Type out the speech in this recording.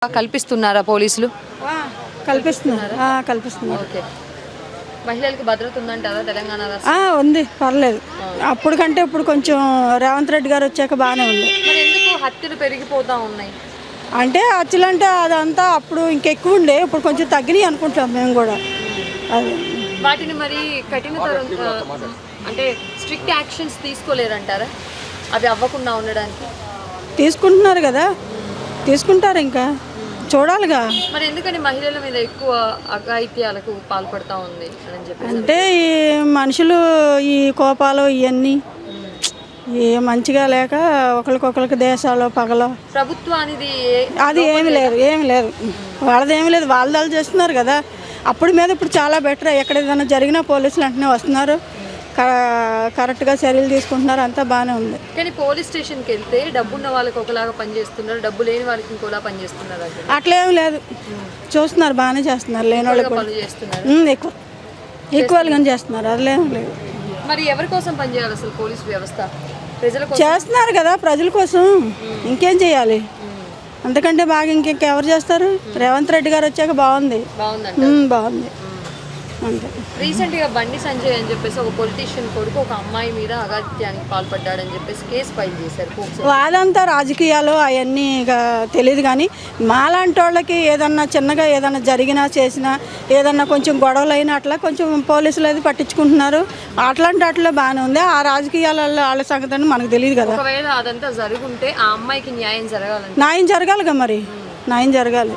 కల్పిస్తున్నారా పోలీసులు? కల్పిస్తున్నారు. ఓకే. మహిళలకు భద్రత ఉందంటారా తెలంగాణ ఉంది, పర్లేదు. అప్పుడు కంటే ఇప్పుడు కొంచెం రేవంత్ రెడ్డి గారు వచ్చాక బాగానే ఉంది. మరి ఎందుకు హత్యలు పెరిగిపోతా ఉన్నాయి? అంటే హత్యలంటే అదంతా అప్పుడు ఇంకెక్కువ ఉండే, ఇప్పుడు కొంచెం తగ్గినాయి అనుకుంటాం మేము కూడా. అది వాటిని మరి కఠినతరం అంటే స్ట్రిక్ట్ యాక్షన్స్ తీసుకోలేరంటారా అవి అవ్వకుండా ఉండడానికి? తీసుకుంటున్నారు కదా, తీసుకుంటారు, ఇంకా చూడాలిగా. మరి ఎందుకని మహిళల మీద ఎక్కువ అఘాయిత్యాలకు పాల్పడతా ఉంది అని చెప్పి? అంటే ఈ మనుషులు ఈ కోపాలు ఇవన్నీ ఏ మంచిగా లేక ఒకరికొకరికి దేశాలు పగల ప్రభుత్వానికి అది ఏమి లేదు వాళ్ళది ఏమి లేదు, వాళ్ళు చేస్తున్నారు కదా. అప్పుడు మీద ఇప్పుడు చాలా బెటర్. ఎక్కడ ఏదైనా జరిగినా పోలీసులు వెంటనే వస్తున్నారు, కరెక్ట్గా చర్యలు తీసుకుంటున్నారు, అంతా బాగానే ఉంది. కానీ పోలీస్ స్టేషన్కి వెళ్తే డబ్బున్న వాళ్ళకి ఒకలాగా పనిచేస్తున్నారు, డబ్బు లేని వాళ్ళకి ఇంకోలా పనిచేస్తున్నారు. అట్లేం లేదు, చూస్తున్నారు, బాగానే చేస్తున్నారు. లేని వాళ్ళకి పనులు చేస్తున్నారు, ఈక్వల్గానే చేస్తున్నారు, అదిలేం లేదు. మరి ఎవరి కోసం పనిచేయాలి అసలు పోలీస్ వ్యవస్థ? ప్రజల కోసం చేస్తున్నారు కదా, ప్రజల కోసం. ఇంకేం చేయాలి అంతకంటే బాగా ఇంకెవరు చేస్తారు? రేవంత్ రెడ్డి గారు వచ్చాక బాగుంది. బాగుంది అంతే. రీసెంట్గా బండి సంజయ్ అని చెప్పేసి ఒక పొలిటీషియన్ కొడుకు ఒక అమ్మాయి మీద అఘాయిత్యానికి పాల్పడ్డాడని చెప్పేసి కేసు ఫైల్ చేశారు. అదంతా రాజకీయాలు అవన్నీ ఇక తెలియదు. కానీ మాలాంటి వాళ్ళకి ఏదన్నా చిన్నగా ఏదన్నా జరిగినా చేసినా ఏదన్నా కొంచెం గొడవలు అయినా అట్లా కొంచెం పోలీసులు అది పట్టించుకుంటున్నారు. అట్లా బాగానే ఉంది. ఆ రాజకీయాలలో వాళ్ళ సంగతి అని మనకు తెలియదు కదా. ఒకవేళ అదంతా జరుగుంటే ఆ అమ్మాయికి న్యాయం జరగాలి న్యాయం జరగాలిగా, మరి న్యాయం జరగాలి.